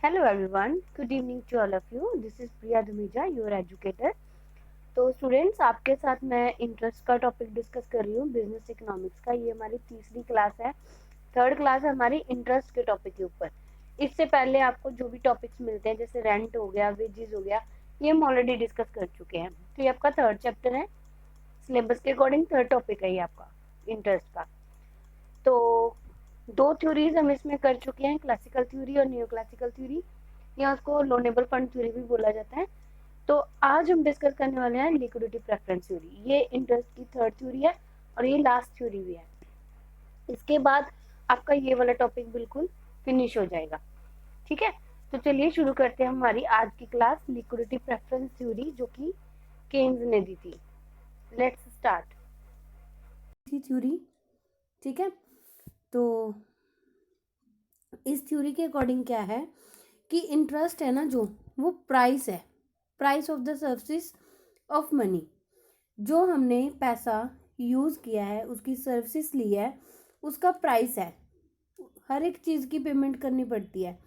Hello everyone, good evening to all of you. This is Priya Dhumeja, your educator. तो students, आपके साथ मैं interest का topic discuss कर रही हूँ, बिजनेस इकोनॉमिक्स का। ये हमारी तीसरी क्लास है, थर्ड क्लास है हमारी इंटरेस्ट के टॉपिक के ऊपर। इससे पहले आपको जो भी टॉपिक्स मिलते हैं, जैसे रेंट हो गया, वेजेस हो गया, ये हम ऑलरेडी डिस्कस कर चुके हैं। तो ये आपका थर्ड चैप्टर है, सिलेबस के अकॉर्डिंग थर्ड टॉपिक है ये आपका इंटरेस्ट का। तो दो थ्योरीज हम इसमें कर चुके हैं, क्लासिकल थ्योरी और न्यू क्लासिकल थ्योरी, या उसको लोनेबल फंड थ्योरी भी बोला जाता है। तो आज हम डिस्कस करने वाले हैं लिक्विडिटी प्रेफरेंस थ्योरी। ये इंटरेस्ट की थर्ड थ्योरी है और ये लास्ट थ्योरी भी है। इसके बाद आपका ये वाला टॉपिक बिल्कुल फिनिश हो जाएगा। ठीक है, तो चलिए शुरू करते हैं हमारी आज की क्लास, लिक्विडिटी प्रेफरेंस थ्योरी, जो कि केन्स ने दी थी। Let's start theory. ठीक है, तो इस थ्योरी के अकॉर्डिंग क्या है कि इंटरेस्ट है ना, जो वो प्राइस है, price of the service of money. जो हमने पैसा यूज़ किया है, उसकी सर्विसेज ली है, उसका प्राइस है। हर एक चीज़ की पेमेंट करनी पड़ती है,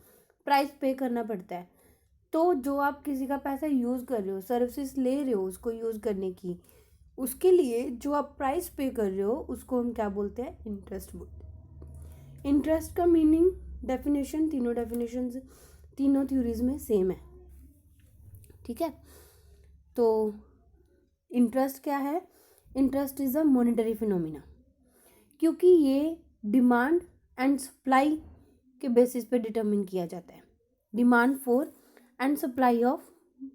प्राइस पे करना पड़ता है। तो जो आप किसी का पैसा यूज़ कर रहे हो, सर्विसेज ले रहे हो उसको यूज़ करने की, उसके लिए जो आप प्राइस पे कर रहे हो उसको हम क्या बोलते हैं? इंटरेस्ट बोलते हैं। इंटरेस्ट का मीनिंग, डेफिनेशन, तीनों थ्योरीज में सेम है। ठीक है, तो इंटरेस्ट क्या है? Interest is a monetary phenomena, क्योंकि ये डिमांड एंड सप्लाई के बेसिस पे डिटरमिन किया जाता है। Demand for and supply of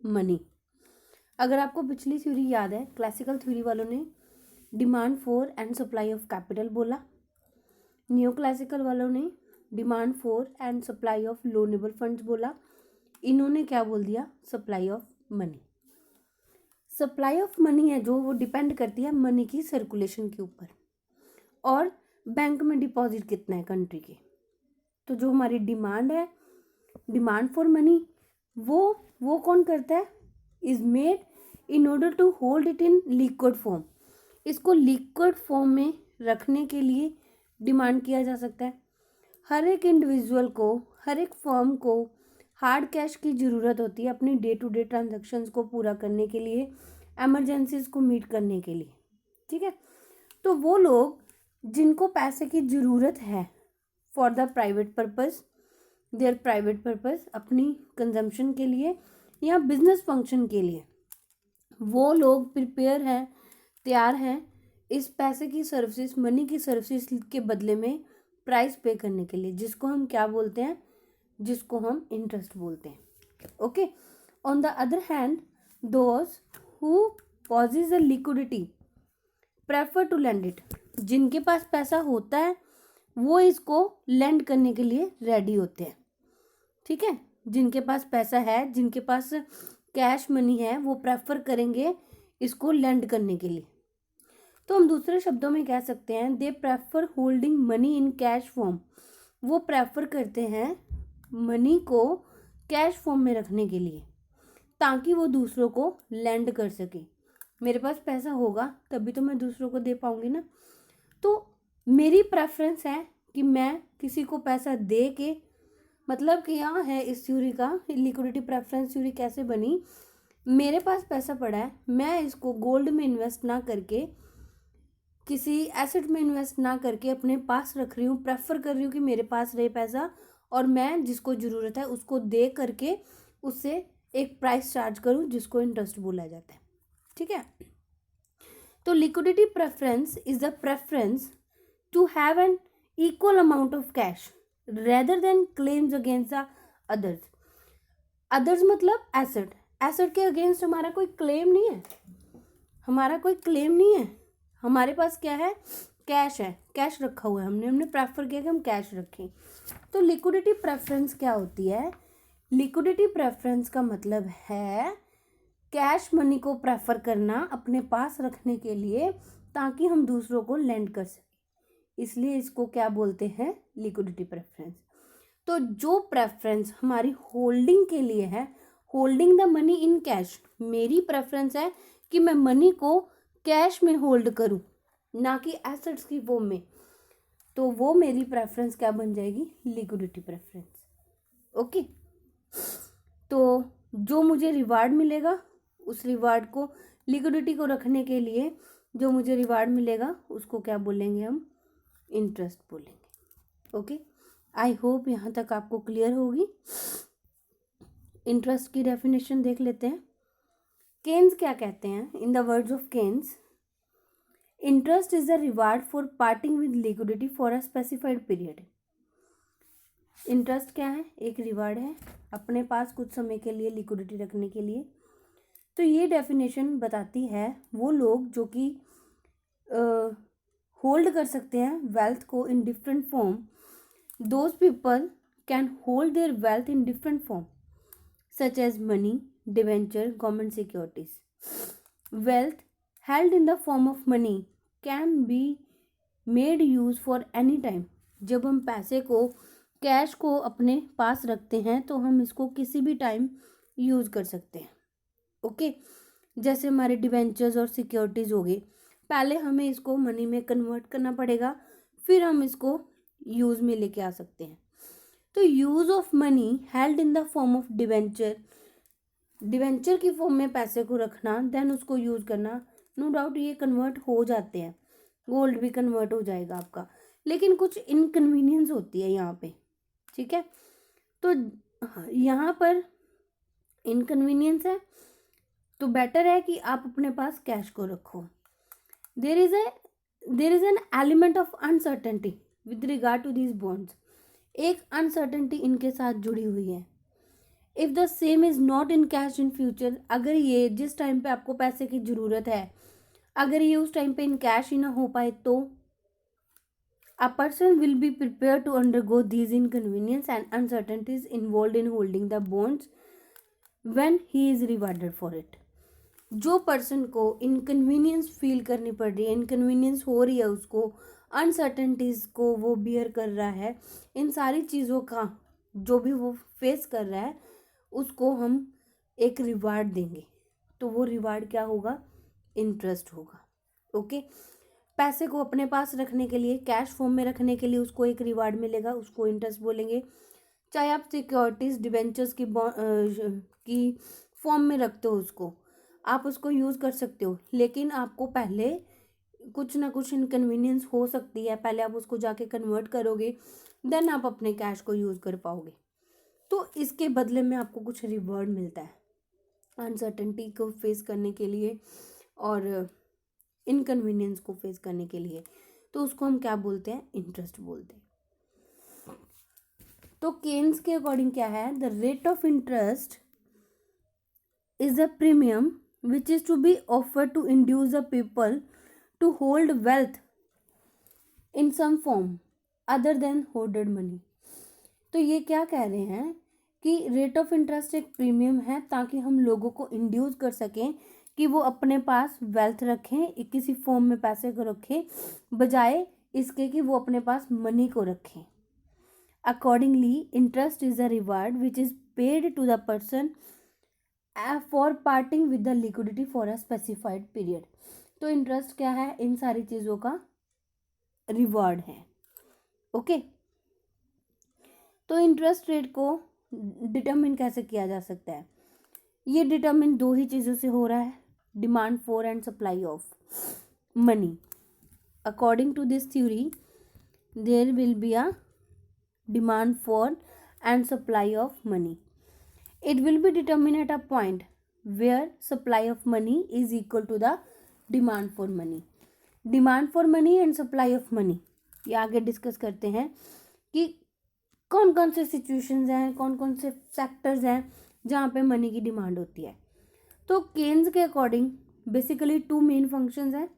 money. अगर आपको पिछली थ्योरी याद है, क्लासिकल थ्योरी वालों ने demand for and supply of capital बोला, न्यू क्लासिकल वालों ने demand for and supply of loanable funds बोला, इन्होंने क्या बोल दिया? Supply of money. Supply of money है जो, वो डिपेंड करती है मनी की सर्कुलेशन के ऊपर और बैंक में डिपॉजिट कितना है कंट्री के। तो जो हमारी डिमांड है, डिमांड फॉर मनी, वो कौन करता है? Is made in order to hold it in liquid form. इसको लिक्विड फॉर्म में रखने के लिए डिमांड किया जा सकता है। हर एक इंडिविजुअल को, हर एक फर्म को हार्ड कैश की ज़रूरत होती है अपनी डे टू डे ट्रांजैक्शंस को पूरा करने के लिए, एमरजेंसीज को मीट करने के लिए। ठीक है, तो वो लोग जिनको पैसे की ज़रूरत है for the private purpose, there private purpose, अपनी कंजम्पशन के लिए या बिजनेस फंक्शन के लिए, वो लोग प्रिपेयर हैं, तैयार हैं इस पैसे की सर्विसेज, मनी की सर्विसेज के बदले में प्राइस पे करने के लिए, जिसको हम क्या बोलते हैं? जिसको हम इंटरेस्ट बोलते हैं। Okay, on the other hand, those who possess a liquidity prefer to lend it. जिनके पास पैसा होता है वो इसको लेंड करने के लिए रेडी होते हैं। ठीक है, जिनके पास पैसा है, जिनके पास कैश मनी है, वो प्रेफर करेंगे इसको लेंड करने के लिए। तो हम दूसरे शब्दों में कह सकते हैं, they prefer holding money in cash form. वो प्रेफर करते हैं मनी को कैश फॉर्म में रखने के लिए, ताकि वो दूसरों को लेंड कर सके। मेरे पास पैसा होगा तभी तो मैं दूसरों को दे पाऊंगी ना। तो मेरी प्रेफरेंस है कि मैं किसी को पैसा दे के, मतलब कि यहाँ है इस थ्योरी का, लिक्विडिटी प्रेफरेंस थ्योरी कैसे बनी? मेरे पास पैसा पड़ा है, मैं इसको गोल्ड में इन्वेस्ट ना करके, किसी एसेट में इन्वेस्ट ना करके अपने पास रख रही हूँ, प्रेफर कर रही हूँ कि मेरे पास रहे पैसा और मैं जिसको ज़रूरत है उसको दे करके उससे एक प्राइस चार्ज करूँ, जिसको इंटरेस्ट बोला जाता है। ठीक है, तो liquidity preference is the preference to have an equal amount of cash rather than claims against the others. Others मतलब एसेट। एसेट के अगेंस्ट हमारा कोई क्लेम नहीं है, हमारा कोई क्लेम नहीं है। हमारे पास क्या है? कैश है, कैश रखा हुआ है, हमने प्रेफर किया कि हम कैश रखें। तो लिक्विडिटी प्रेफरेंस क्या होती है? लिक्विडिटी प्रेफरेंस का मतलब है कैश मनी को प्रेफर करना अपने पास रखने के लिए, ताकि हम दूसरों को लेंड कर सकें। इसलिए इसको क्या बोलते हैं? Liquidity preference. तो जो प्रेफरेंस हमारी होल्डिंग के लिए है, holding the money in cash, मेरी प्रेफरेंस है कि मैं मनी को कैश में होल्ड करूं, ना कि एसेट्स की फॉर्म में। तो वो मेरी प्रेफरेंस क्या बन जाएगी? Liquidity preference. ओके, तो जो मुझे रिवार्ड मिलेगा उस रिवार्ड को, लिक्विडिटी को रखने के लिए जो मुझे रिवार्ड मिलेगा उसको क्या बोलेंगे हम, इंटरेस्ट बोलेंगे। ओके, आई होप यहाँ तक आपको क्लियर होगी। इंटरेस्ट की डेफिनेशन देख लेते हैं। केन्स क्या कहते हैं? In the words of Keynes, interest is a reward for parting with liquidity for a specified period. Interest क्या है? एक रिवार्ड है अपने पास कुछ समय के लिए लिक्विडिटी रखने के लिए। तो ये डेफिनेशन बताती है वो लोग जो कि होल्ड कर सकते हैं वेल्थ को in different form, those people can hold their wealth in different form such as money, debenture, government securities. Wealth held in the form of money can be made use for any time। जब हम पैसे को, cash को अपने पास रखते हैं तो हम इसको किसी भी टाइम यूज़ कर सकते हैं। ओके, जैसे हमारे डिवेंचर्स और सिक्योरिटीज़ हो गए, पहले हमें इसको मनी में कन्वर्ट करना पड़ेगा, फिर हम इसको यूज़ में लेके आ सकते हैं। तो use of money held in the form of debenture, debenture की फॉर्म में पैसे को रखना, देन उसको यूज़ करना, नो डाउट ये कन्वर्ट हो जाते हैं, गोल्ड भी कन्वर्ट हो जाएगा आपका, लेकिन कुछ इनकन्वीनियंस होती है यहाँ पे। ठीक है, तो यहाँ पर इनकन्वीनियंस है तो बेटर है कि आप अपने पास कैश को रखो। There is an element of uncertainty with regard to these bonds. एक अनसर्टेनिटी इनके साथ जुड़ी हुई है। If the same is not in cash in future, अगर ये जिस टाइम पे आपको पैसे की ज़रूरत है अगर ये उस टाइम पे इन कैश ही ना हो पाए तो a person will be prepare to undergo these inconvenience and uncertainties involve in holding the bonds when he is rewarded for it. जो पर्सन को इनकन्वीनियंस फील करनी पड़ रही है, इनकन्वीनियंस हो रही है उसको, अनसर्टेनिटीज़ को वो बियर कर रहा है, इन सारी चीज़ों का जो भी वो फेस कर रहा है उसको हम एक रिवार्ड देंगे। तो वो रिवार्ड क्या होगा? इंटरेस्ट होगा। ओके, पैसे को अपने पास रखने के लिए, कैश फॉर्म में रखने के लिए उसको एक रिवार्ड मिलेगा, उसको इंटरेस्ट बोलेंगे। चाहे आप सिक्योरिटीज, डिबेंचर्स की फॉर्म में रखते हो उसको, आप उसको यूज़ कर सकते हो, लेकिन आपको पहले कुछ ना कुछ इनकन्वीनियंस हो सकती है, पहले आप उसको जाके कन्वर्ट करोगे, देन आप अपने कैश को यूज़ कर पाओगे। तो इसके बदले में आपको कुछ रिवॉर्ड मिलता है अनसर्टेनिटी को फेस करने के लिए और इनकन्वीनियंस को फेस करने के लिए। तो उसको हम क्या बोलते हैं? इंटरेस्ट बोलते हैं। तो केन्स के अकॉर्डिंग क्या है? The rate of interest is a premium which is to be offered to induce the people to hold wealth in some form other than holded money. तो ये क्या कह रहे हैं कि रेट ऑफ इंटरेस्ट एक प्रीमियम है ताकि हम लोगों को इंड्यूस कर सकें कि वो अपने पास वेल्थ रखें, किसी फॉर्म में पैसे को रखें, बजाय इसके कि वो अपने पास मनी को रखें। Accordingly interest is a reward which is paid to the person for parting with the liquidity for a specified period. तो इंटरेस्ट क्या है? इन सारी चीज़ों का रिवार्ड है। ओके, तो इंटरेस्ट रेट को डिटरमिन कैसे किया जा सकता है? ये डिटरमिन दो ही चीज़ों से हो रहा है, demand for and supply of money. According to this theory there will be a demand for and supply of money. It will be determine at a point where supply of money is equal to the demand for money. Demand for money and supply of money, ये आगे discuss करते हैं कि कौन कौन से situations हैं, कौन कौन से सेक्टर्स हैं जहाँ पे मनी की डिमांड होती है। तो केन्स के according basically two main functions हैं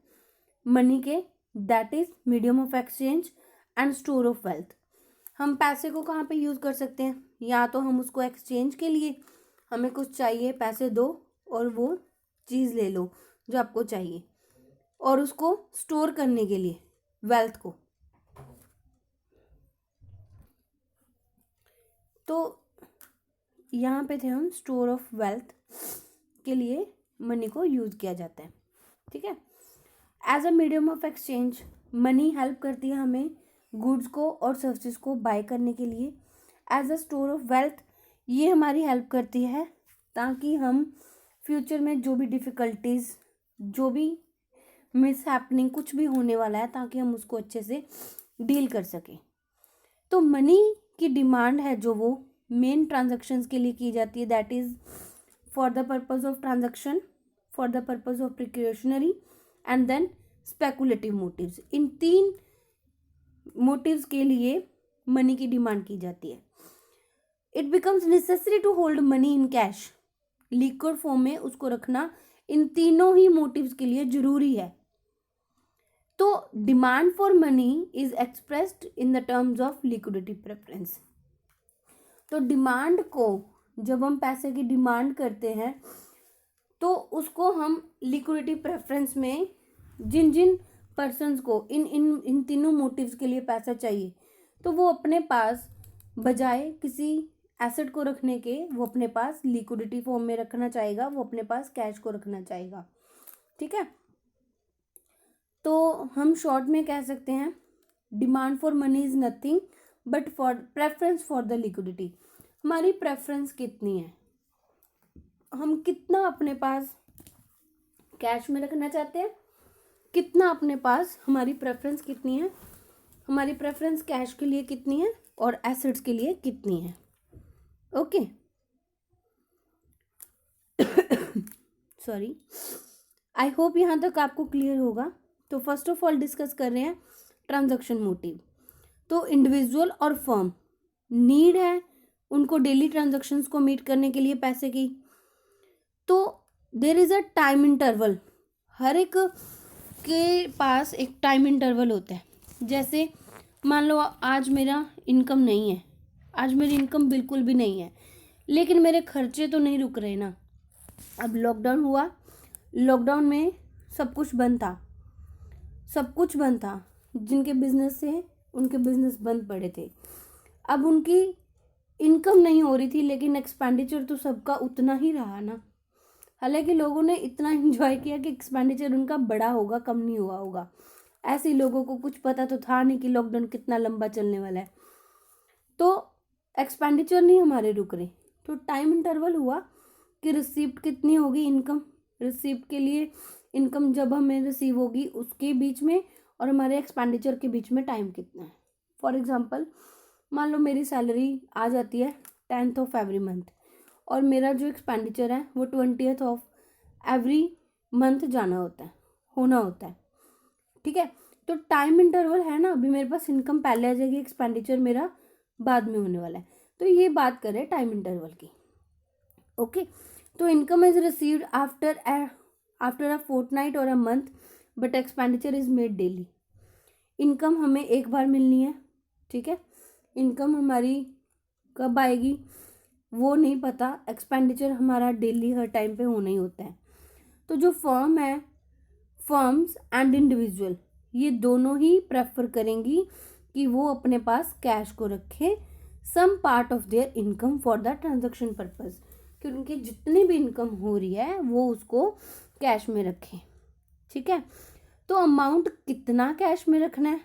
मनी के, that is medium of exchange and store of wealth. हम पैसे को कहाँ पे यूज़ कर सकते हैं? या तो हम उसको एक्सचेंज के लिए, हमें कुछ चाहिए, पैसे दो और वो चीज़ ले लो जो आपको चाहिए, और उसको स्टोर करने के लिए वेल्थ को। तो यहाँ पे थे हम, स्टोर ऑफ वेल्थ के लिए मनी को यूज़ किया जाता है। ठीक है, as a medium of exchange money help करती है हमें गुड्स को और सर्विसेज को बाय करने के लिए। As a store of wealth ये हमारी हेल्प करती है ताकि हम फ्यूचर में जो भी डिफ़िकल्टीज़, जो भी मिस हैपनिंग, कुछ भी होने वाला है, ताकि हम उसको अच्छे से डील कर सकें। तो मनी की डिमांड है जो वो मेन ट्रांजैक्शंस के लिए की जाती है, that is for the purpose of transaction, for the purpose of precautionary and then speculative motives. इन 3 मोटिव्स के लिए मनी की डिमांड की जाती है। It becomes necessary to hold money in cash, liquid form में उसको रखना इन तीनों ही मोटिव्स के लिए जरूरी है। तो demand for money is expressed in the terms of liquidity preference. तो डिमांड को, जब हम पैसे की डिमांड करते हैं तो उसको हम लिक्विडिटी प्रेफरेंस में जिन जिन पर्सन्स को इन तीनों मोटिव्स के लिए पैसा चाहिए, तो वो अपने पास बजाय किसी एसेट को रखने के, वो अपने पास लिक्विडिटी फॉर्म में रखना चाहेगा, वो अपने पास कैश को रखना चाहेगा। ठीक है, तो हम शॉर्ट में कह सकते हैं demand for money is nothing but for preference for the liquidity. हमारी प्रेफरेंस कितनी है, हम कितना अपने पास कैश में रखना चाहते हैं, कितना अपने पास, हमारी प्रेफरेंस कितनी है, हमारी प्रेफरेंस कैश के लिए कितनी है और एसेट्स के लिए कितनी है। ओके, सॉरी, आई होप यहाँ तक आपको क्लियर होगा। तो फर्स्ट ऑफ ऑल डिस्कस कर रहे हैं ट्रांजैक्शन मोटिव। तो इंडिविजुअल और फर्म नीड है उनको डेली ट्रांजैक्शंस को मीट करने के लिए पैसे की, तो there is a time interval, हर एक के पास एक टाइम इंटरवल होता है। जैसे मान लो आज मेरा इनकम नहीं है, आज मेरी इनकम बिल्कुल भी नहीं है, लेकिन मेरे खर्चे तो नहीं रुक रहे ना। अब लॉकडाउन हुआ, लॉकडाउन में सब कुछ बंद था, सब कुछ बंद था, जिनके बिजनेस थे उनके बिजनेस बंद पड़े थे। अब उनकी इनकम नहीं हो रही थी, लेकिन एक्सपेंडिचर तो सबका उतना ही रहा ना। हालांकि लोगों ने इतना एंजॉय किया कि एक्सपेंडिचर उनका बड़ा होगा, कम नहीं हुआ होगा। ऐसे लोगों को कुछ पता तो था नहीं कि लॉकडाउन कितना लंबा चलने वाला है। तो एक्सपेंडिचर नहीं हमारे रुक रहे, तो टाइम इंटरवल हुआ कि रिसीप्ट कितनी होगी, इनकम, रिसीप्ट के लिए इनकम जब हमें रिसीव होगी उसके बीच में और हमारे एक्सपेंडिचर के बीच में टाइम कितना है। फॉर एग्जांपल, मान लो मेरी सैलरी आ जाती है 10th ऑफ एवरी मंथ और मेरा जो एक्सपेंडिचर है वो 20th ऑफ एवरी मंथ जाना होता है, होना होता है। ठीक है, तो टाइम इंटरवल है ना, अभी मेरे पास इनकम पहले आ जाएगी, एक्सपेंडिचर मेरा बाद में होने वाला है। तो ये बात करें टाइम इंटरवल की। ओके, तो income is received after a fortnight और a month but expenditure is made daily. Income हमें एक बार मिलनी है, ठीक है, इनकम हमारी कब आएगी वो नहीं पता, एक्सपेंडिचर हमारा डेली हर टाइम पे होना ही होता है। तो जो फर्म है, फर्म्स एंड इंडिविजुअल, ये दोनों ही प्रेफर करेंगी कि वो अपने पास कैश को रखे some part of their income for the transaction purpose, कि उनकी जितनी भी इनकम हो रही है वो उसको कैश में रखें। ठीक है, तो अमाउंट कितना कैश में रखना है,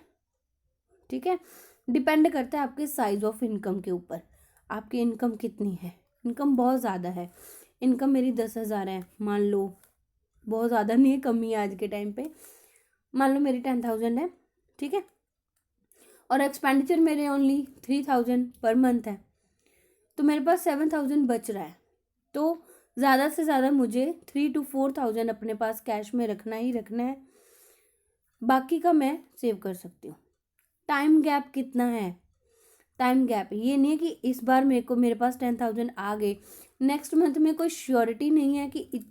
ठीक है, डिपेंड करता है आपके साइज ऑफ इनकम के ऊपर। आपकी इनकम कितनी है, इनकम बहुत ज़्यादा है, इनकम मेरी 10,000 है मान लो, बहुत ज़्यादा नहीं है, कमी है आज के टाइम पे, मान लो मेरी 10,000 है, ठीक है, और एक्सपेंडिचर मेरे ओनली 3,000 पर मंथ है, तो मेरे पास 7,000 बच रहा है। तो ज़्यादा से ज़्यादा मुझे 3 to 4,000 अपने पास कैश में रखना ही रखना है, बाकी का मैं सेव कर सकती हूँ। टाइम गैप कितना है, टाइम गैप ये नहीं है कि इस बार मेरे पास 10,000 आ गए, नेक्स्ट मंथ में कोई श्योरिटी नहीं है कि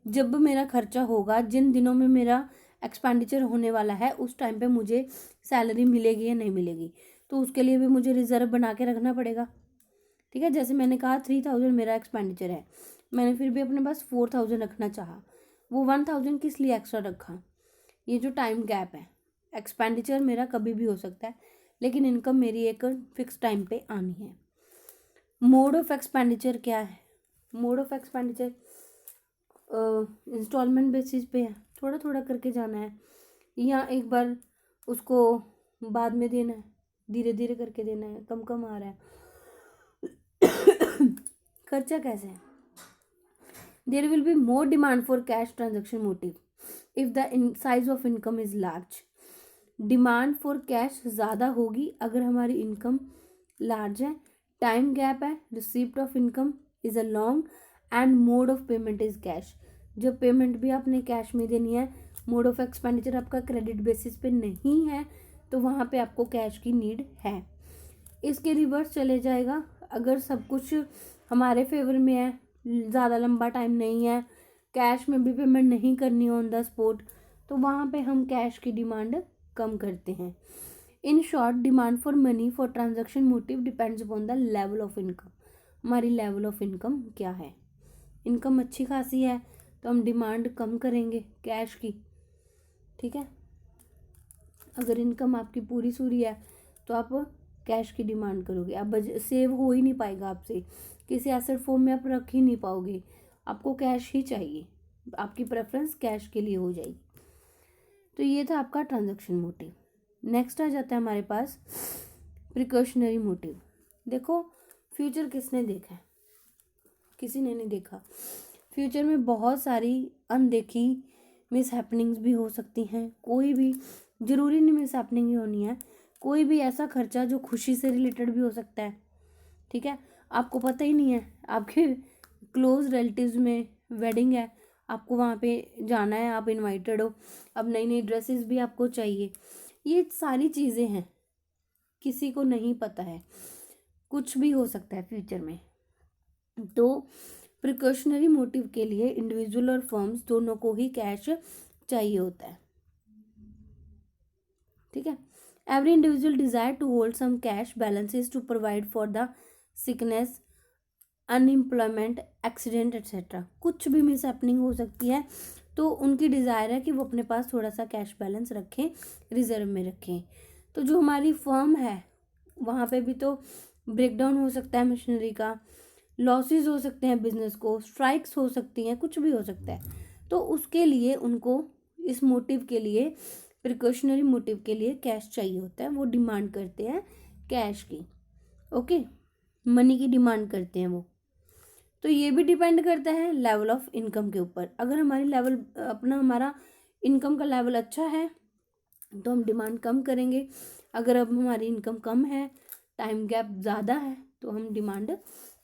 जब मेरा खर्चा होगा, जिन दिनों में मेरा एक्सपेंडिचर होने वाला है, उस टाइम पे मुझे सैलरी मिलेगी या नहीं मिलेगी, तो उसके लिए भी मुझे रिजर्व बना के रखना पड़ेगा। ठीक है, जैसे मैंने कहा 3,000 मेरा एक्सपेंडिचर है, मैंने फिर भी अपने पास 4,000 रखना चाहा, वो 1,000 किस लिए एक्स्ट्रा रखा, ये जो टाइम गैप है, एक्सपेंडिचर मेरा कभी भी हो सकता है लेकिन इनकम मेरी एक फिक्स टाइम पे आनी है। मोड ऑफ एक्सपेंडिचर क्या है, mode of expenditure installment basis पे है, थोड़ा थोड़ा करके जाना है, या एक बार उसको बाद में देना है, धीरे धीरे करके देना है, कम कम आ रहा है खर्चा कैसे है, there will be more demand for cash transaction motive if the size of income is large. Demand for cash ज़्यादा होगी अगर हमारी इनकम लार्ज है, टाइम गैप है, receipt of income is a long and mode of payment is cash. जब payment भी आपने cash में देनी है, मोड ऑफ एक्सपेंडिचर आपका क्रेडिट बेसिस पे नहीं है, तो वहाँ पे आपको कैश की नीड है। इसके रिवर्स चले जाएगा, अगर सब कुछ हमारे फेवर में है, ज़्यादा लंबा टाइम नहीं है, कैश में भी पेमेंट नहीं करनी ऑन द स्पॉट, तो वहाँ पे हम कैश की डिमांड कम करते हैं। In short, demand for money for transaction motive depends upon the level of income. हमारी लेवल ऑफ इनकम क्या है, इनकम अच्छी खासी है तो हम डिमांड कम करेंगे कैश की, ठीक है। अगर इनकम आपकी पूरी सूरी है तो आप कैश की डिमांड करोगे, अब सेव हो ही नहीं पाएगा आपसे, किसी एसेट फॉर्म में आप रख ही नहीं पाओगे, आपको कैश ही चाहिए, आपकी प्रेफरेंस कैश के लिए हो जाएगी। तो ये था आपका ट्रांजैक्शन मोटिव। नेक्स्ट आ जाता है हमारे पास प्रिकॉशनरी मोटिव। देखो, फ्यूचर किसने देखा है, किसी ने नहीं देखा। फ्यूचर में बहुत सारी अनदेखी मिस हैपनिंग्स भी हो सकती हैं, कोई भी ज़रूरी नहीं मिस हैपनिंग ही होनी है, कोई भी ऐसा खर्चा जो खुशी से रिलेटेड भी हो सकता है, ठीक है। आपको पता ही नहीं है, आपके क्लोज रिलेटिव्स में वेडिंग है, आपको वहाँ पे जाना है, आप इनवाइटेड हो, अब नई नई ड्रेसेस भी आपको चाहिए, ये सारी चीज़ें हैं, किसी को नहीं पता है, कुछ भी हो सकता है फ्यूचर में। तो प्रिकॉशनरी मोटिव के लिए इंडिविजुअल और फर्म्स दोनों को ही कैश चाहिए होता है, ठीक है। Every individual desire to hold some cash balances to provide for the sickness, unemployment, accident etcetera. कुछ भी मिस हैपनिंग हो सकती है, तो उनकी डिज़ायर है कि वो अपने पास थोड़ा सा कैश बैलेंस रखें, रिजर्व में रखें। तो जो हमारी फर्म है वहाँ पे भी तो ब्रेकडाउन हो सकता है मशीनरी का, लॉसेस हो सकते हैं बिजनेस को, स्ट्राइक्स हो सकती हैं, कुछ भी हो सकता है, तो उसके लिए उनको इस मोटिव के लिए, प्रिकॉशनरी मोटिव के लिए कैश चाहिए होता है, वो डिमांड करते हैं कैश की, ओके, मनी की डिमांड करते हैं वो। तो ये भी डिपेंड करता है लेवल ऑफ इनकम के ऊपर। अगर हमारी लेवल हमारा इनकम का लेवल अच्छा है तो हम डिमांड कम करेंगे, अगर अब हमारी इनकम कम है, टाइम गैप ज़्यादा है, तो हम डिमांड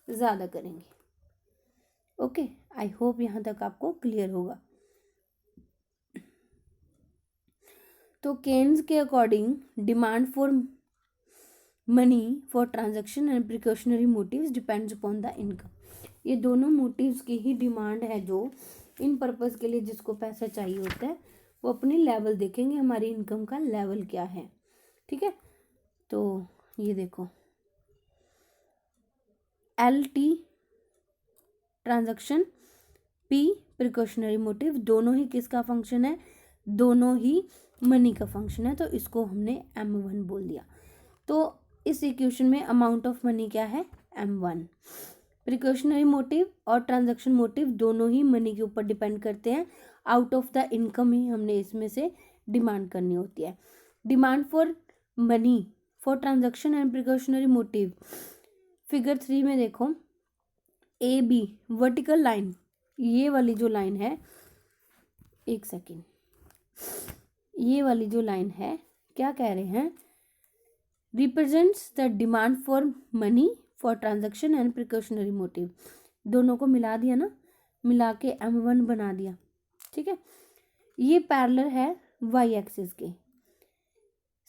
ज़्यादा करेंगे। ओके, आई होप यहाँ तक आपको क्लियर होगा। तो केन्स के अकॉर्डिंग demand for money for transaction and precautionary motives depends upon the income. ये दोनों मोटिव्स की ही डिमांड है, जो इन पर्पस के लिए जिसको पैसा चाहिए होता है वो अपनी लेवल देखेंगे, हमारी इनकम का लेवल क्या है, ठीक है। तो ये देखो, LT transaction, P precautionary motive, दोनों ही किसका फंक्शन है, दोनों ही मनी का फंक्शन है, तो इसको हमने M1 बोल दिया। तो इस इक्वेशन में अमाउंट ऑफ मनी क्या है, M1। प्रिकॉशनरी मोटिव और ट्रांजैक्शन मोटिव दोनों ही मनी के ऊपर डिपेंड करते हैं, आउट ऑफ द इनकम ही हमने इसमें से डिमांड करनी होती है। Demand for money for transaction and precautionary motive, figure 3 में देखो, AB वर्टिकल लाइन, ये वाली जो लाइन है, एक सेकेंड, ये वाली जो लाइन है क्या कह रहे हैं, represents the demand for money for transaction and precautionary motive. दोनों को मिला दिया ना, मिला के M1 बना दिया, ठीक है। ये पैरेलल है y एक्सिस के,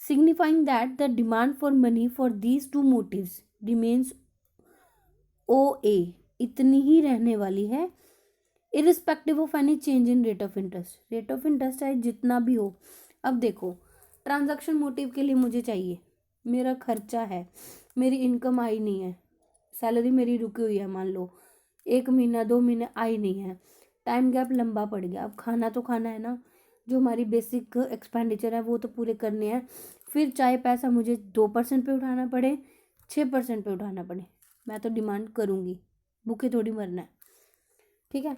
signifying that the demand for money for these two motives remains OA, इतनी ही रहने वाली है, irrespective of any change in rate of interest. Rate of interest चाहे जितना भी हो। अब देखो, ट्रांजैक्शन मोटिव के लिए मुझे चाहिए, मेरा खर्चा है, मेरी इनकम आई नहीं है, सैलरी मेरी रुकी हुई है, मान लो 1 महीना 2 महीने आई नहीं है, टाइम गैप लंबा पड़ गया, अब खाना तो खाना है ना, जो हमारी बेसिक एक्सपेंडिचर है वो तो पूरे करने हैं, फिर चाहे पैसा मुझे 2% पे उठाना पड़े, 6% पे उठाना पड़े, मैं तो डिमांड करूँगी, भूखे थोड़ी मरना है, ठीक है।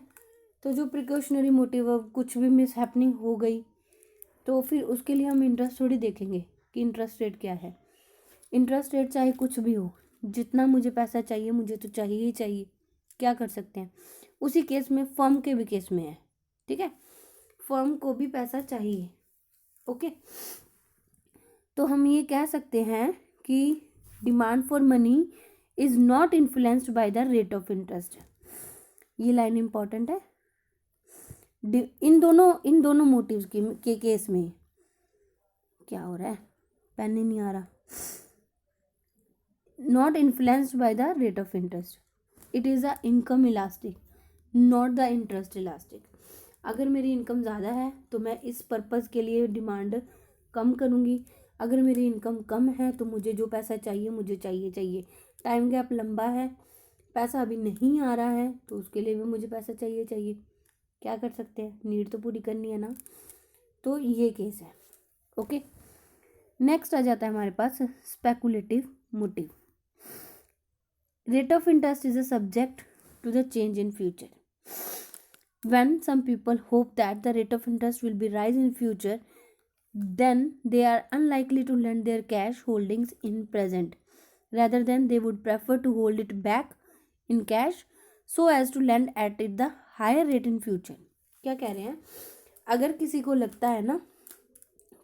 तो जो प्रिकॉशनरी मोटिव, अब कुछ भी मिस हैपनिंग हो गई तो फिर उसके लिए हम इंटरेस्ट थोड़ी देखेंगे कि इंटरेस्ट रेट क्या है, इंटरेस्ट रेट चाहे कुछ भी हो, जितना मुझे पैसा चाहिए मुझे तो चाहिए ही चाहिए, क्या कर सकते हैं, उसी केस में फर्म के भी केस में है, ठीक है, फर्म को भी पैसा चाहिए। ओके, तो हम ये कह सकते हैं कि demand for money is not influenced by the rate of interest. ये लाइन इंपॉर्टेंट है। इन दोनों मोटिव्स के केस में क्या हो रहा है, पेन ही नहीं आ रहा। Not influenced by the rate of interest, it is a income elastic not the interest elastic. अगर मेरी इनकम ज़्यादा है तो मैं इस पर्पज़ के लिए डिमांड कम करूँगी, अगर मेरी इनकम कम है तो मुझे जो पैसा चाहिए मुझे चाहिए, टाइम गैप लंबा है, पैसा अभी नहीं आ रहा है तो उसके लिए भी मुझे पैसा चाहिए, क्या कर सकते हैं, नीड तो पूरी करनी है ना। तो ये केस है। ओके, नेक्स्ट आ जाता है हमारे पास speculative motive. Rate of interest is a subject to the change in future. When some people hope that the rate of interest will be rise in future, then they are unlikely to lend their cash holdings in present. Rather than they would prefer to hold it back in cash so as to lend at it the higher rate in future. क्या कह रहे हैं, अगर किसी को लगता है ना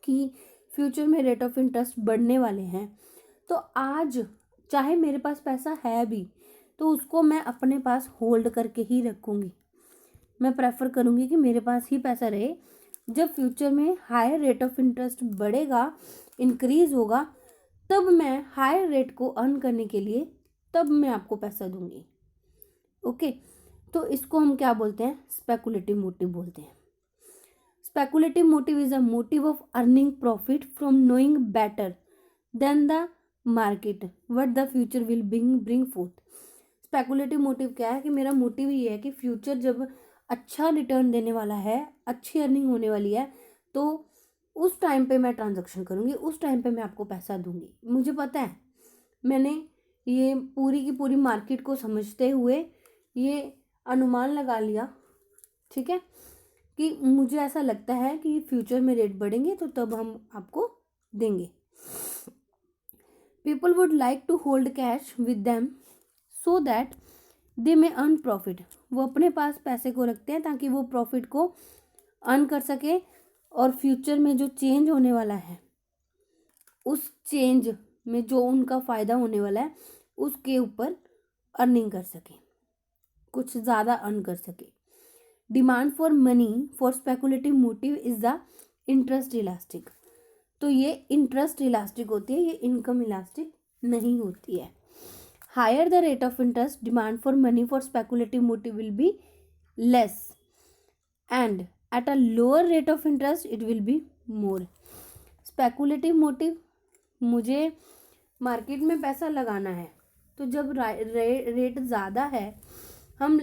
कि फ्यूचर में रेट ऑफ इंटरेस्ट बढ़ने वाले हैं तो आज चाहे मेरे पास पैसा है भी तो उसको मैं अपने पास होल्ड करके ही रखूँगी, मैं प्रेफर करूँगी कि मेरे पास ही पैसा रहे। जब फ्यूचर में हायर रेट ऑफ इंटरेस्ट बढ़ेगा, इंक्रीज़ होगा, तब मैं हायर रेट को अर्न करने के लिए तब मैं आपको पैसा दूँगी। ओके, तो इसको हम क्या बोलते हैं, स्पेकुलेटिव मोटिव बोलते हैं। Speculative motive is a motive of earning profit from knowing better than the market what the future will bring fourth. Speculative motive क्या है कि मेरा मोटिव ये है कि फ्यूचर जब अच्छा रिटर्न देने वाला है, अच्छी अर्निंग होने वाली है, तो उस टाइम पे मैं ट्रांजैक्शन करूँगी, उस टाइम पे मैं आपको पैसा दूँगी। मुझे पता है, मैंने ये पूरी की पूरी मार्केट को समझते हुए ये अनुमान लगा लिया, ठीक है, कि मुझे ऐसा लगता है कि फ्यूचर में रेट बढ़ेंगे तो तब हम आपको देंगे। People would like to hold cash with them so that they may earn profit. वो अपने पास पैसे को रखते हैं ताकि वो प्रॉफिट को अर्न कर सके और फ्यूचर में जो चेंज होने वाला है उस चेंज में जो उनका फ़ायदा होने वाला है उसके ऊपर अर्निंग कर सके, कुछ ज़्यादा अर्न कर सके। Demand for money for speculative motive is the interest elastic. तो ये इंटरेस्ट इलास्टिक होती है, ये इनकम इलास्टिक नहीं होती है। Higher the rate of interest, demand for money for speculative motive will be less, and at a lower rate of interest it will be more. Speculative motive, मुझे market में पैसा लगाना है, तो जब रेट ज़्यादा है, हम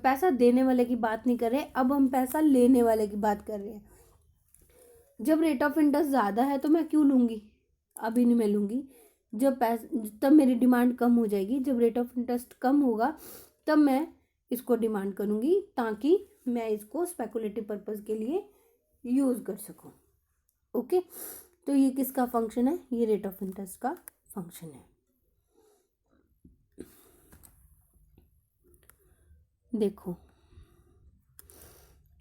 पैसा देने वाले की बात नहीं कर रहे, अब हम पैसा लेने वाले की बात कर रहे हैं। जब रेट ऑफ इंटरेस्ट ज़्यादा है तो मैं क्यों लूँगी, अभी नहीं मैं लूँगी, तब मेरी डिमांड कम हो जाएगी। जब रेट ऑफ इंटरेस्ट कम होगा तब मैं इसको डिमांड करूँगी ताकि मैं इसको स्पेकुलेटिव पर्पस के लिए यूज़ कर सकूँ। ओके, तो ये किसका फंक्शन है, ये रेट ऑफ इंटरेस्ट का फंक्शन है। देखो,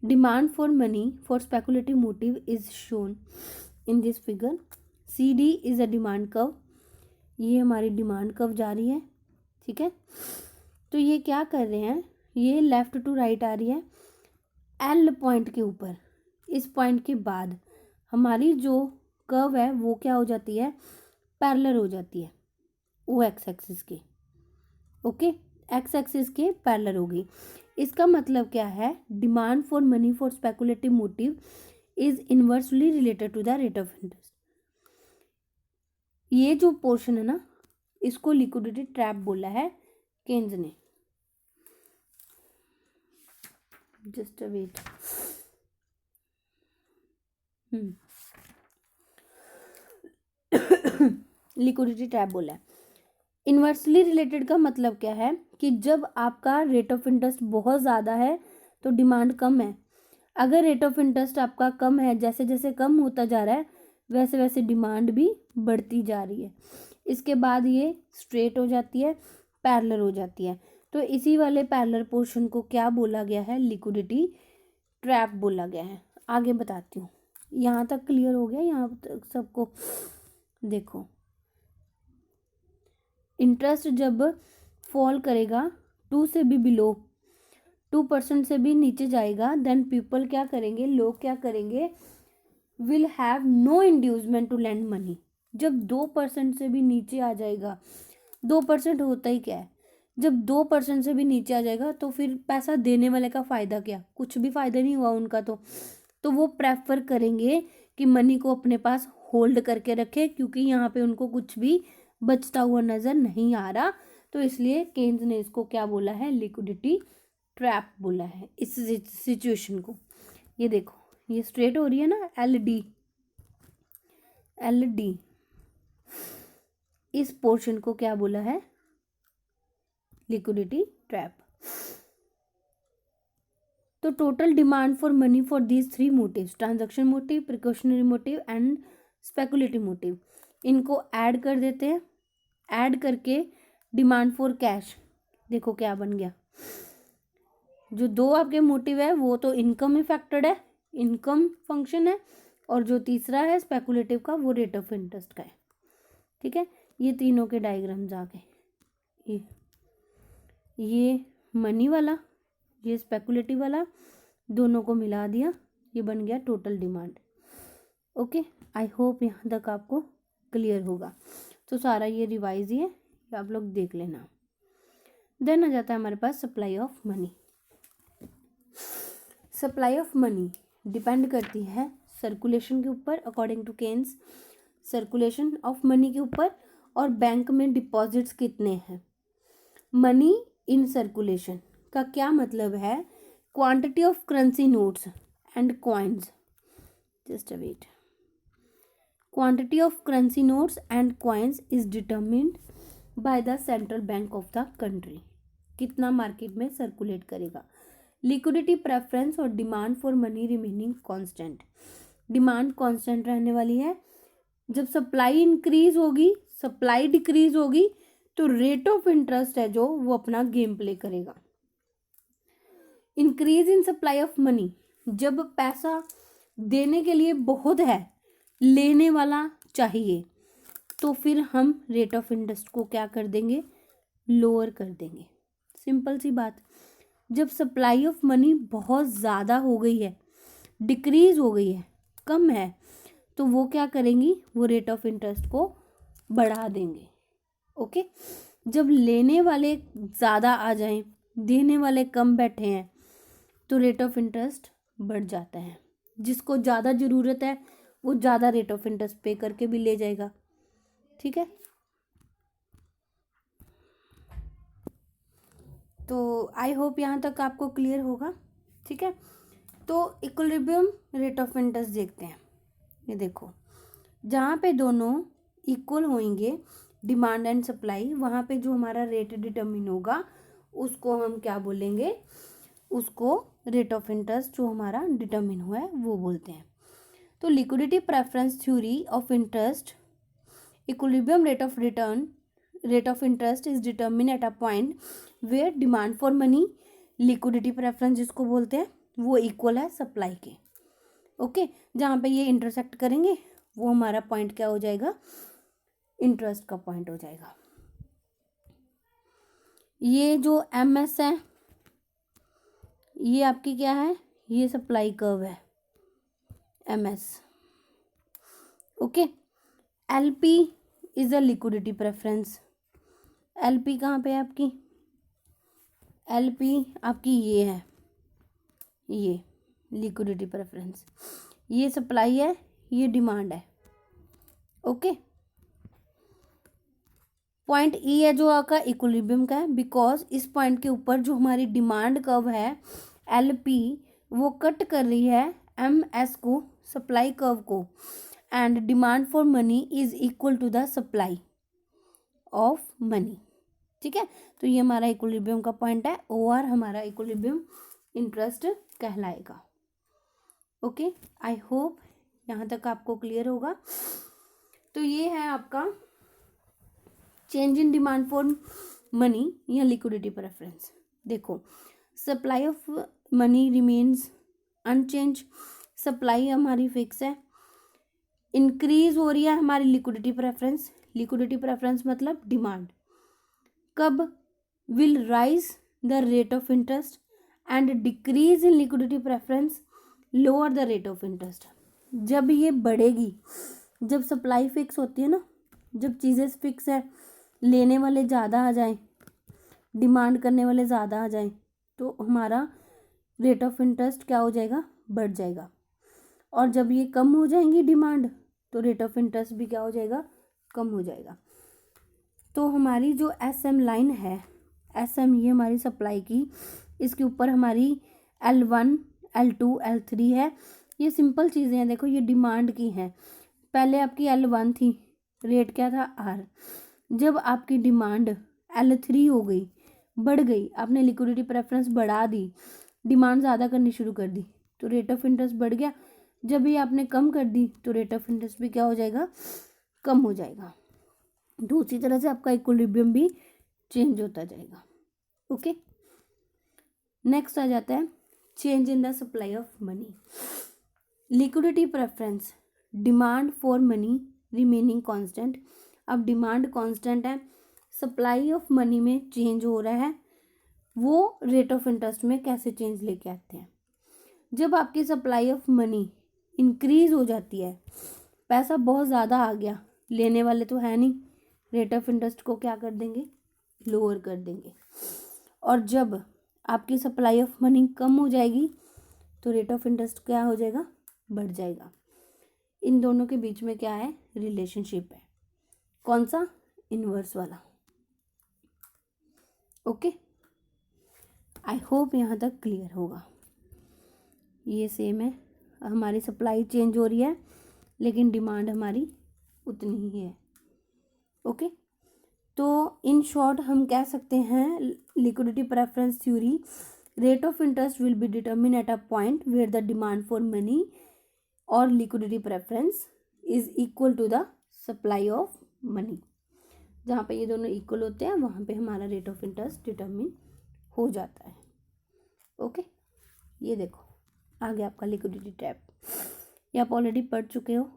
demand for money for speculative motive is shown in this figure. C D is a demand curve, ये हमारी डिमांड कर्व जा रही है, ठीक है। तो ये क्या कर रहे हैं, ये लेफ़्ट टू राइट आ रही है। एल पॉइंट के ऊपर, इस पॉइंट के बाद हमारी जो कर्व है वो क्या हो जाती है, पैरेलल हो जाती है वो एक्स एक्सिस के। ओके, एक्स एक्सिस के पैरेलल होगी। इसका मतलब क्या है, demand for money for speculative motive is inversely related to the rate of interest. ये जो पोर्शन है ना, इसको लिक्विडिटी ट्रैप बोला है केन्स ने। Just a wait, liquidity trap बोला है। इन्वर्सली रिलेटेड का मतलब क्या है कि जब आपका रेट ऑफ इंटरेस्ट बहुत ज़्यादा है तो डिमांड कम है, अगर रेट ऑफ इंटरेस्ट आपका कम है, जैसे जैसे कम होता जा रहा है वैसे वैसे डिमांड भी बढ़ती जा रही है। इसके बाद ये स्ट्रेट हो जाती है, पैरेलल हो जाती है। तो इसी वाले पैरेलल पोर्शन को क्या बोला गया है, लिक्विडिटी ट्रैप बोला गया है। आगे बताती हूँ। यहाँ तक क्लियर हो गया, यहाँ तक सबको? देखो, इंटरेस्ट जब फॉल करेगा 2 से भी बिलो 2% से भी नीचे जाएगा, देन पीपल क्या करेंगे, लोग क्या करेंगे, will have no inducement to lend money. जब 2% से भी नीचे आ जाएगा, 2% होता ही क्या है, जब 2% से भी नीचे आ जाएगा तो फिर पैसा देने वाले का फ़ायदा क्या, कुछ भी फ़ायदा नहीं हुआ उनका। तो वो प्रेफर करेंगे कि मनी को अपने पास होल्ड करके रखे, क्योंकि यहाँ पे उनको कुछ भी बचता हुआ नज़र नहीं आ रहा। तो इसलिए केन्स ने इसको क्या बोला है, लिक्विडिटी ट्रैप बोला है इस सिचुएशन को। ये देखो, ये स्ट्रेट हो रही है ना, एल डी, इस पोर्शन को क्या बोला है, लिक्विडिटी ट्रैप। तो total demand for money for these 3 motives, transaction motive, precautionary motive and speculative motive, इनको ऐड कर देते हैं। ऐड करके डिमांड फॉर कैश, देखो क्या बन गया। जो 2 आपके मोटिव है वो तो इनकम इफेक्टेड है, इनकम फंक्शन है, और जो तीसरा है स्पेकुलेटिव का, वो रेट ऑफ इंटरेस्ट का है। ठीक है, ये तीनों के डायग्राम्स आ गए। ये मनी वाला, ये स्पेकुलेटिव वाला, दोनों को मिला दिया, ये बन गया total demand. Okay, I hope यहाँ तक आपको क्लियर होगा। तो सारा ये रिवाइज ही है, आप लोग देख लेना। देन आ जाता है हमारे पास supply of money. Supply of money depend करती है सर्कुलेशन के ऊपर, according to Keynes, circulation of money के ऊपर, और बैंक में डिपॉजिट्स कितने हैं। मनी इन सर्कुलेशन का क्या मतलब है, quantity of currency notes and coins, just a wait, quantity of currency notes and coins is determined by the central bank of the country. कितना मार्केट में सर्कुलेट करेगा। लिक्विडिटी प्रेफरेंस और demand for money remaining constant, demand constant रहने वाली है। जब supply increase होगी, supply decrease होगी, तो रेट ऑफ इंटरेस्ट है जो वो अपना गेम प्ले करेगा। Increase in supply of money, जब पैसा देने के लिए बहुत है, लेने वाला चाहिए, तो फिर हम रेट ऑफ इंटरेस्ट को क्या कर देंगे, लोअर कर देंगे। सिंपल सी बात। जब सप्लाई ऑफ मनी बहुत ज़्यादा हो गई है, डिक्रीज हो गई है, कम है, तो वो क्या करेंगी, वो रेट ऑफ इंटरेस्ट को बढ़ा देंगे। ओके, जब लेने वाले ज़्यादा आ जाएं, देने वाले कम बैठे हैं, तो रेट ऑफ इंटरेस्ट बढ़ जाता है। जिसको ज़्यादा ज़रूरत है वो ज़्यादा रेट ऑफ इंटरेस्ट पे करके भी ले जाएगा। ठीक है, तो आई होप यहाँ तक आपको क्लियर होगा। ठीक है, तो इक्विलिब्रियम रेट ऑफ इंटरेस्ट देखते हैं। ये देखो, जहाँ पे दोनों इक्वल होंगे, डिमांड एंड सप्लाई, वहाँ पे जो हमारा रेट डिटरमिन होगा उसको हम क्या बोलेंगे, उसको रेट ऑफ इंटरेस्ट जो हमारा डिटरमिन हुआ है वो बोलते हैं। तो liquidity preference theory of interest, equilibrium rate of interest is determine at a point where demand for money, liquidity preference जिसको बोलते हैं, वो इक्वल है सप्लाई के। ओके, जहाँ पे ये इंटरसेक्ट करेंगे वो हमारा पॉइंट क्या हो जाएगा, इंटरेस्ट का पॉइंट हो जाएगा। ये जो MS है, ये आपकी क्या है, ये सप्लाई कर्व है MS। Okay, LP is a liquidity preference. LP कहाँ पे है आपकी, LP आपकी ये है, ये लिक्विडिटी प्रेफरेंस, ये सप्लाई है, ये डिमांड है। ओके, पॉइंट E है जो आपका इक्विलिब्रियम का है, बिकॉज इस पॉइंट के ऊपर जो हमारी डिमांड कर्व है LP, वो कट कर रही है MS को, सप्लाई कर्व को, and demand for money is equal to the supply of money. ठीक है, तो ये हमारा इक्विलिब्रियम का पॉइंट है, OR हमारा इक्विलिब्रियम इंटरेस्ट कहलाएगा। ओके, आई होप यहाँ तक आपको क्लियर होगा। तो ये है आपका change in demand for money या लिक्विडिटी प्रेफरेंस। देखो, supply of money remains unchanged, supply हमारी फिक्स है, इंक्रीज हो रही है हमारी लिक्विडिटी प्रेफरेंस। लिक्विडिटी प्रेफरेंस मतलब डिमांड। कब? Will rise the rate of interest and decrease in liquidity preference lower the rate of interest. जब ये बढ़ेगी, जब सप्लाई फिक्स होती है ना, जब चीज़ें फिक्स है, लेने वाले ज़्यादा आ जाएं, डिमांड करने वाले ज़्यादा आ जाएं, तो हमारा रेट ऑफ इंटरेस्ट क्या हो जाएगा? बढ़ जाएगा। और जब ये कम हो जाएंगी डिमांड, तो रेट ऑफ इंटरेस्ट भी क्या हो जाएगा? कम हो जाएगा। तो हमारी जो SM लाइन है, SM ये हमारी सप्लाई की, इसके ऊपर हमारी L1, L2, L3 है। ये सिंपल चीज़ें हैं, देखो ये डिमांड की हैं। पहले आपकी L1 थी, रेट क्या था? R। जब आपकी डिमांड L3 हो गई, बढ़ गई, आपने लिक्विडिटी प्रेफरेंस बढ़ा दी, डिमांड ज़्यादा करनी शुरू कर दी, तो रेट ऑफ इंटरेस्ट बढ़ गया। जब ये आपने कम कर दी, तो रेट ऑफ इंटरेस्ट भी क्या हो जाएगा? कम हो जाएगा। दूसरी तरह से आपका इक्विलिब्रियम भी चेंज होता जाएगा। ओके, नेक्स्ट आ जाता है change in the supply of money. Liquidity preference, demand for money remaining constant. अब डिमांड कांस्टेंट है, सप्लाई ऑफ मनी में चेंज हो रहा है, वो रेट ऑफ इंटरेस्ट में कैसे चेंज लेके आते हैं? जब आपकी सप्लाई ऑफ मनी इंक्रीज हो जाती है, पैसा बहुत ज़्यादा आ गया, लेने वाले तो है नहीं, रेट ऑफ इंटरेस्ट को क्या कर देंगे? लोअर कर देंगे। और जब आपकी सप्लाई ऑफ मनी कम हो जाएगी, तो रेट ऑफ इंटरेस्ट क्या हो जाएगा? बढ़ जाएगा। इन दोनों के बीच में क्या है? रिलेशनशिप है। कौन सा? इनवर्स वाला। ओके, आई होप यहाँ तक क्लियर होगा। ये सेम है, हमारी सप्लाई चेंज हो रही है, लेकिन डिमांड हमारी उतनी ही है। ओके, तो इन शॉर्ट हम कह सकते हैं liquidity preference theory, rate of interest will be determine at a point where the demand for money और liquidity preference is equal to the supply of money. जहाँ पे ये दोनों इक्वल होते हैं, वहाँ पे हमारा रेट ऑफ इंटरेस्ट डिटरमिन हो जाता है। ओके, ये देखो आ गया आपका लिक्विडिटी ट्रैप, ये आप ऑलरेडी पढ़ चुके हो।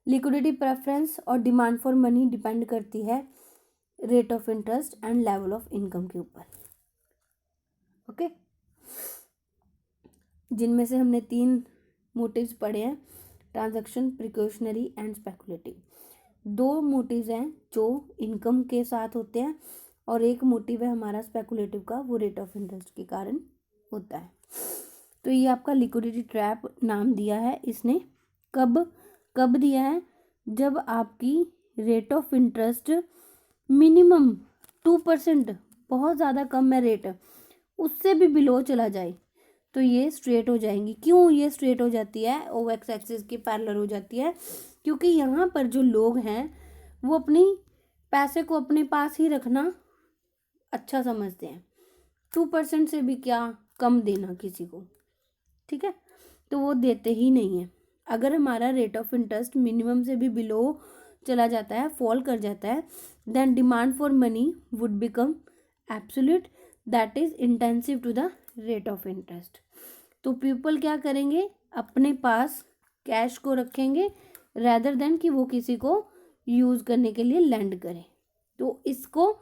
लिक्विडिटी प्रेफरेंस और डिमांड फॉर मनी डिपेंड करती है rate of interest and level of income के ऊपर। ओके, जिनमें से हमने 3 मोटिव्स पढ़े हैं, transaction, precautionary and speculative. 2 motives हैं जो इनकम के साथ होते हैं, और एक मोटिव है हमारा स्पेकुलेटिव का, वो रेट ऑफ इंटरेस्ट के कारण होता है। तो ये आपका लिक्विडिटी ट्रैप नाम दिया है इसने। कब दिया है? जब आपकी रेट ऑफ इंटरेस्ट मिनिमम 2%, बहुत ज़्यादा कम है रेट, उससे भी बिलो चला जाए, तो ये स्ट्रेट हो जाएंगी। क्यों ये स्ट्रेट हो जाती है? OX एक्सिस के पैरेलल हो जाती है, क्योंकि यहाँ पर जो लोग हैं वो अपनी पैसे को अपने पास ही रखना अच्छा समझते हैं। 2% से भी क्या कम देना किसी को, ठीक है, तो वो देते ही नहीं है। अगर हमारा रेट ऑफ इंटरेस्ट मिनिमम से भी बिलो चला जाता है, फॉल कर जाता है, then demand for money would become absolute, that is intensive to the rate of interest. तो पीपल क्या करेंगे? अपने पास कैश को रखेंगे रैदर देन कि वो किसी को यूज़ करने के लिए लेंड करें। तो इसको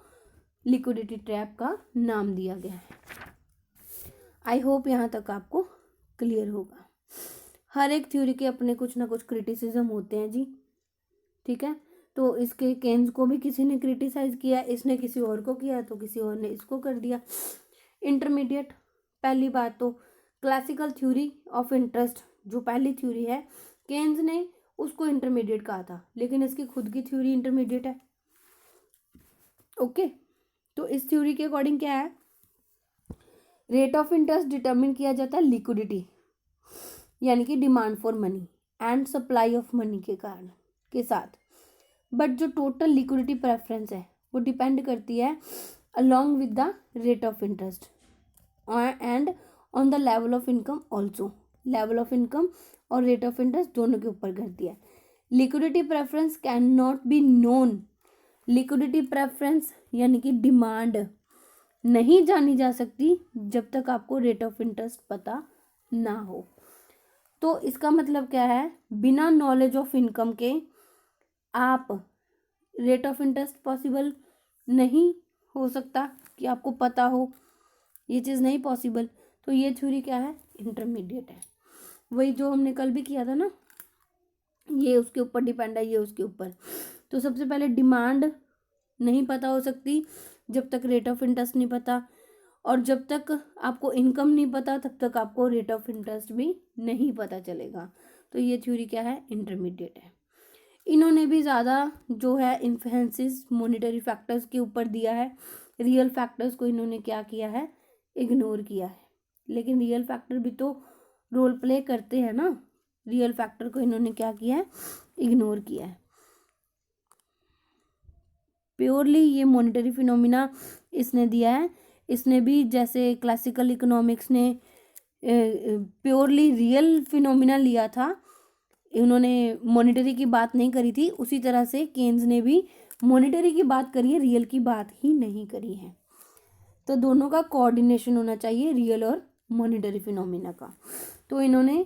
लिक्विडिटी ट्रैप का नाम दिया गया है। आई होप यहाँ तक आपको क्लियर होगा। हर एक थ्योरी के अपने कुछ ना कुछ क्रिटिसिज्म होते हैं जी, ठीक है। तो इसके केन्स को भी किसी ने क्रिटिसाइज किया, इसने किसी और को किया, तो किसी और ने इसको कर दिया। इंटरमीडिएट, पहली बात तो क्लासिकल थ्योरी ऑफ इंटरेस्ट जो पहली थ्योरी है, केन्स ने उसको इंटरमीडिएट कहा था, लेकिन इसकी खुद की थ्योरी इंटरमीडिएट है। ओके, तो इस थ्योरी के अकॉर्डिंग क्या है? रेट ऑफ इंटरेस्ट डिटरमिन किया जाता है लिक्विडिटी यानी कि demand for money and supply of money के कारण के साथ, बट जो टोटल लिक्विडिटी प्रेफरेंस है वो डिपेंड करती है along with the rate of interest and on the level of income also. Level of income और रेट ऑफ इंटरेस्ट दोनों के ऊपर करती है। Liquidity preference can not be known. Liquidity preference यानी कि डिमांड नहीं जानी जा सकती जब तक आपको रेट ऑफ इंटरेस्ट पता ना हो। तो इसका मतलब क्या है, बिना नॉलेज ऑफ इनकम के आप रेट ऑफ इंटरेस्ट पॉसिबल नहीं हो सकता कि आपको पता हो, ये चीज़ नहीं पॉसिबल। तो ये थ्योरी क्या है, इंटरमीडिएट है। वही जो हमने कल भी किया था ना, ये उसके ऊपर डिपेंड है, ये उसके ऊपर। तो सबसे पहले डिमांड नहीं पता हो सकती जब तक रेट ऑफ इंटरेस्ट नहीं पता, और जब तक आपको इनकम नहीं पता तब तक आपको रेट ऑफ इंटरेस्ट भी नहीं पता चलेगा। तो ये थ्योरी क्या है, इंटरमीडिएट है। इन्होंने भी ज़्यादा जो है इन्फ्लुएंसेस मॉनेटरी फैक्टर्स के ऊपर दिया है, रियल फैक्टर्स को इन्होंने क्या किया है, इग्नोर किया है। लेकिन रियल फैक्टर भी तो रोल प्ले करते हैं ना, रियल फैक्टर को इन्होंने क्या किया है, इग्नोर किया है। प्योरली ये मॉनेटरी फिनोमिना इसने दिया है। इसने भी जैसे क्लासिकल इकोनॉमिक्स ने प्योरली रियल फिनोमिना लिया था, उन्होंने मॉनेटरी की बात नहीं करी थी, उसी तरह से केन्स ने भी मॉनेटरी की बात करी है, रियल की बात ही नहीं करी है। तो दोनों का कोऑर्डिनेशन होना चाहिए, रियल और मॉनेटरी फिनोमिना का। तो इन्होंने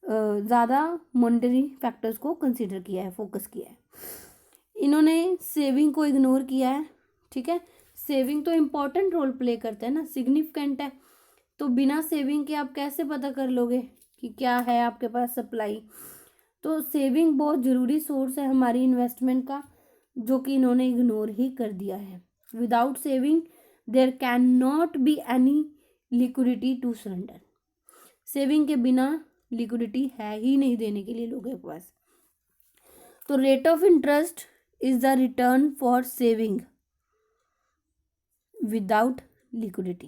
ज़्यादा मॉनेटरी फैक्टर्स को कंसीडर किया है, फोकस किया है। इन्होंने सेविंग को इग्नोर किया है, ठीक है। सेविंग तो इम्पॉर्टेंट रोल प्ले करता है ना, सिग्निफिकेंट है। तो बिना सेविंग के आप कैसे पता कर लोगे कि क्या है आपके पास सप्लाई। तो सेविंग बहुत ज़रूरी सोर्स है हमारी इन्वेस्टमेंट का, जो कि इन्होंने इग्नोर ही कर दिया है। Without saving there can not be any liquidity to surrender. Saving के बिना लिक्विडिटी है ही नहीं देने के लिए लोगों के पास। तो rate of interest is the return for saving without liquidity.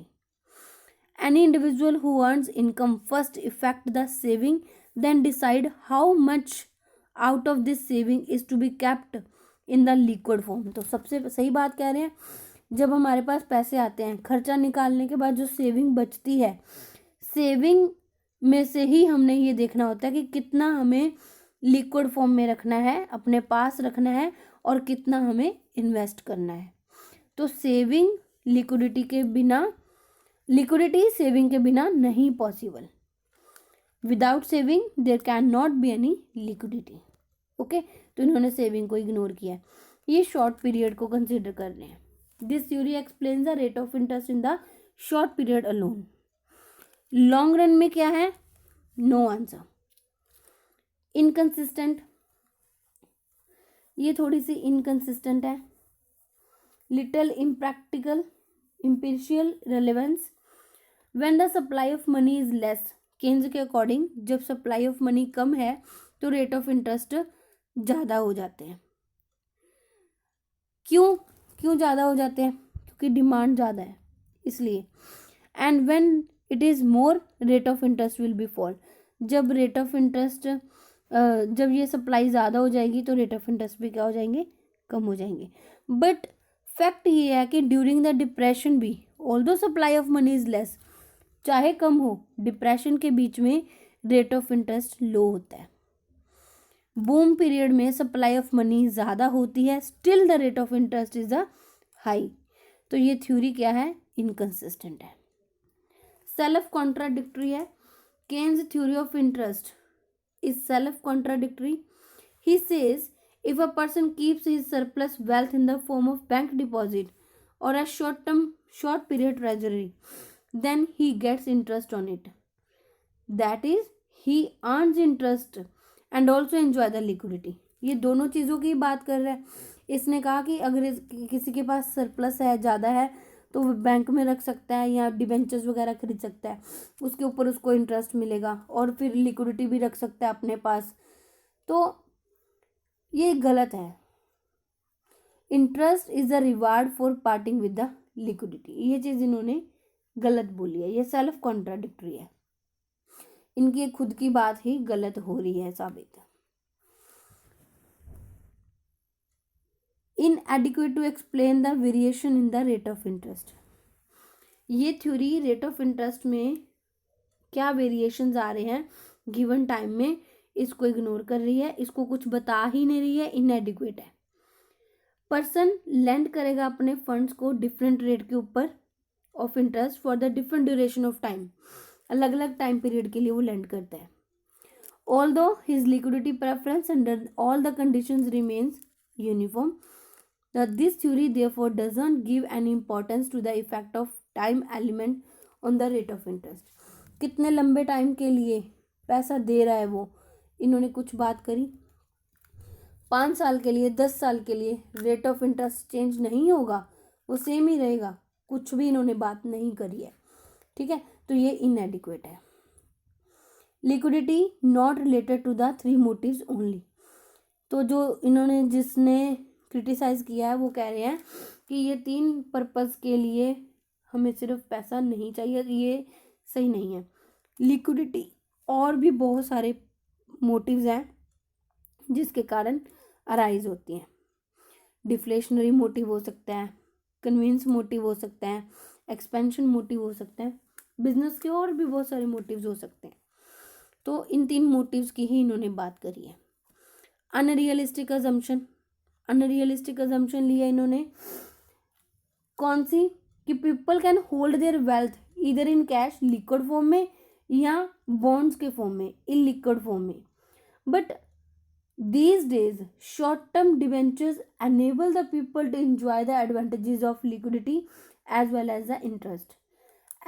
Any individual who earns income first effect the saving, then decide how much out of this saving is to be kept in the liquid form. तो सबसे सही बात कह रहे हैं, जब हमारे पास पैसे आते हैं, खर्चा निकालने के बाद जो सेविंग बचती है, सेविंग में से ही हमने ये देखना होता है कि कितना हमें लिक्विड फॉर्म में रखना है, अपने पास रखना है, और कितना हमें इन्वेस्ट करना है। तो सेविंग लिक्विडिटी के बिना, लिक्विडिटी सेविंग के बिना नहीं possible. Without saving there can not be any liquidity. Okay, तो इन्होंने सेविंग को इग्नोर किया है, ये शॉर्ट पीरियड को कंसीडर कर रहे हैं। This theory explains the rate of interest in the short period alone. Long run में क्या है, नो आंसर। इनकंसिस्टेंट, ये थोड़ी सी इनकंसिस्टेंट है। Little impractical, empirical relevance. When the supply of money is less, Keynes के अकॉर्डिंग जब supply of money कम है तो रेट ऑफ इंटरेस्ट ज़्यादा हो जाते हैं। क्यों क्यों ज़्यादा हो जाते हैं, क्योंकि डिमांड ज़्यादा है इसलिए। And when it is more rate of interest will B fall. जब रेट ऑफ इंटरेस्ट जब ये सप्लाई ज़्यादा हो जाएगी तो रेट ऑफ इंटरेस्ट भी क्या हो जाएंगे, कम हो जाएंगे। बट फैक्ट ये है कि ड्यूरिंग द डिप्रेशन भी, although supply of money is less, चाहे कम हो, डिप्रेशन के बीच में रेट ऑफ इंटरेस्ट लो होता है। बूम पीरियड में सप्लाई ऑफ मनी ज़्यादा होती है, still the rate of interest is the high. तो ये थ्योरी क्या है, इनकंसिस्टेंट है, सेल्फ कॉन्ट्राडिक्टरी है। Keynes theory of interest is self contradictory. He says if a person keeps his surplus wealth in the form of bank deposit or a short period treasury, then he gets interest on it. That is, he earns interest and also enjoy the liquidity. ये दोनों चीज़ों की बात कर रहा है। इसने कहा कि अगर किसी के पास सरप्लस है, ज़्यादा है, तो वो बैंक में रख सकता है या डिबेंचर्स वगैरह खरीद सकता है, उसके ऊपर उसको इंटरेस्ट मिलेगा, और फिर लिक्विडिटी भी रख सकता है अपने पास। तो ये गलत है। Interest is a reward for parting with the liquidity, ये चीज़ इन्होंने गलत बोली है, ये सेल्फ कॉन्ट्राडिक्टरी है, इनकी खुद की बात ही गलत हो रही है साबित। Inadequate to explain the variation in the rate of interest. ये थ्योरी रेट ऑफ इंटरेस्ट में क्या वेरिएशंस आ रहे हैं गिवन टाइम में, इसको इग्नोर कर रही है, इसको कुछ बता ही नहीं रही है, इनएडिक्वेट है। पर्सन लेंड करेगा अपने फंड्स को डिफरेंट रेट के ऊपर of interest for the different duration of time, अलग अलग टाइम पीरियड के लिए वो लेंड करता है। Although his liquidity preference under all the conditions remains uniform, this theory therefore doesn't give any importance to the effect of time element on the rate of interest. कितने लंबे time के लिए पैसा दे रहा है वो, इन्होंने कुछ बात करी। 5 साल के लिए, 10 साल के लिए रेट ऑफ इंटरेस्ट चेंज नहीं होगा, वो सेम ही रहेगा, कुछ भी इन्होंने बात नहीं करी है। ठीक है, तो ये इनएडिक्वेट है। Liquidity not related to the 3 motives only. तो जो इन्होंने जिसने क्रिटिसाइज किया है वो कह रहे हैं कि ये 3 पर्पस के लिए हमें सिर्फ पैसा नहीं चाहिए, ये सही नहीं है। लिक्विडिटी और भी बहुत सारे मोटिव्स हैं जिसके कारण अराइज होती हैं। डिफ्लेशनरी मोटिव हो सकता है, कन्वींस मोटिव हो सकता है, एक्सपेंशन मोटिव हो सकता है, बिजनेस के और भी बहुत सारे मोटिव्स हो सकते हैं। तो इन 3 मोटिव्स की ही इन्होंने बात करी है। अनरियलिस्टिक अजम्पशन, अनरियलिस्टिक अजम्पशन लिया इन्होंने कौन सी, कि people can hold their wealth इधर इन कैश लिक्विड फॉर्म में या बॉन्ड्स के फॉर्म में, इन लिक्विड फॉर्म में, but these days short term debentures enable the people to enjoy the advantages of liquidity as well as the interest.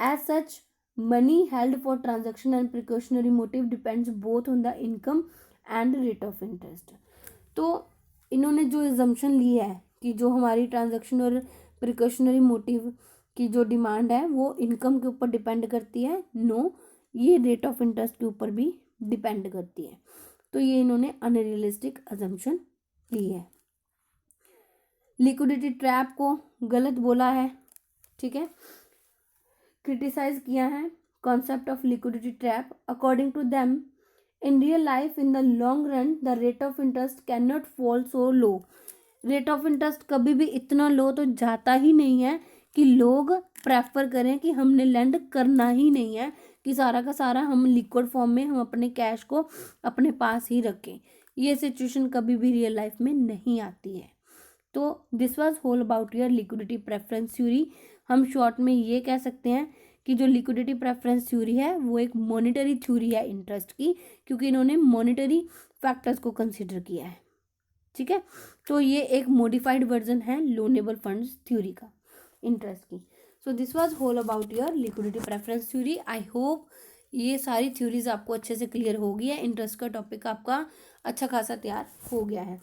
As such, money held for transaction and precautionary motive depends both on the income and rate of interest. तो इन्होंने जो assumption ली है कि जो हमारी transaction और precautionary motive की जो डिमांड है वो इनकम के ऊपर डिपेंड करती है, नो, ये रेट ऑफ इंटरेस्ट के ऊपर भी डिपेंड करती है। तो ये इन्होंने अनरियलिस्टिक अजम्पशन ली है। लिक्विडिटी ट्रैप को गलत बोला है, ठीक है, क्रिटिसाइज किया है concept of liquidity trap. According to them in real life in the long run the rate of interest can not fall so low. Rate of interest कभी भी इतना लो तो जाता ही नहीं है कि लोग प्रेफर करें कि हमने लैंड करना ही नहीं है, कि सारा का सारा हम लिक्विड फॉर्म में हम अपने कैश को अपने पास ही रखें। ये सिचुएशन कभी भी रियल लाइफ में नहीं आती है। तो this was whole about your liquidity preference theory. हम शॉर्ट में ये कह सकते हैं कि जो लिक्विडिटी प्रेफरेंस थ्योरी है वो एक मॉनिटरी थ्योरी है इंटरेस्ट की, क्योंकि इन्होंने मॉनिटरी फैक्टर्स को कंसिडर किया है। ठीक है, तो ये एक मॉडिफाइड वर्जन है लोनेबल फंड्स थ्योरी का इंटरेस्ट की। So this was whole about your liquidity preference theory. I hope ये सारी थ्योरीज आपको अच्छे से क्लियर हो गई है, इंटरेस्ट का टॉपिक आपका अच्छा खासा तैयार हो गया है।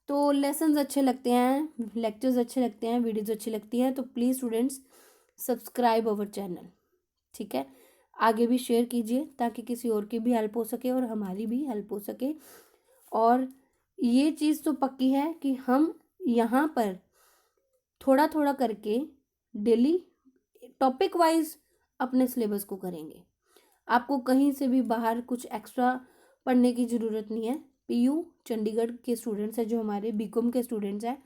तो लेसन्स अच्छे लगते हैं, लेक्चर्स अच्छे लगते हैं, वीडियोज अच्छी लगती हैं, तो please students subscribe our channel. ठीक है, आगे भी शेयर कीजिए ताकि किसी और की भी हेल्प हो सके और हमारी भी हेल्प हो सके। और ये चीज़ तो पक्की है कि हम यहाँ पर थोड़ा थोड़ा करके डेली टॉपिक वाइज अपने सिलेबस को करेंगे। आपको कहीं से भी बाहर कुछ एक्स्ट्रा पढ़ने की ज़रूरत नहीं है। पीयू चंडीगढ़ के स्टूडेंट्स हैं जो हमारे बीकॉम के स्टूडेंट्स हैं,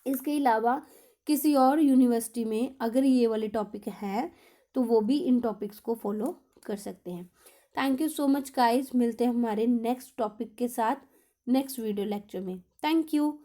इसके अलावा किसी और यूनिवर्सिटी में अगर ये वाले टॉपिक है तो वो भी इन टॉपिक्स को फॉलो कर सकते हैं। Thank you so much guys, मिलते हैं हमारे नेक्स्ट टॉपिक के साथ नेक्स्ट वीडियो लेक्चर में। Thank you.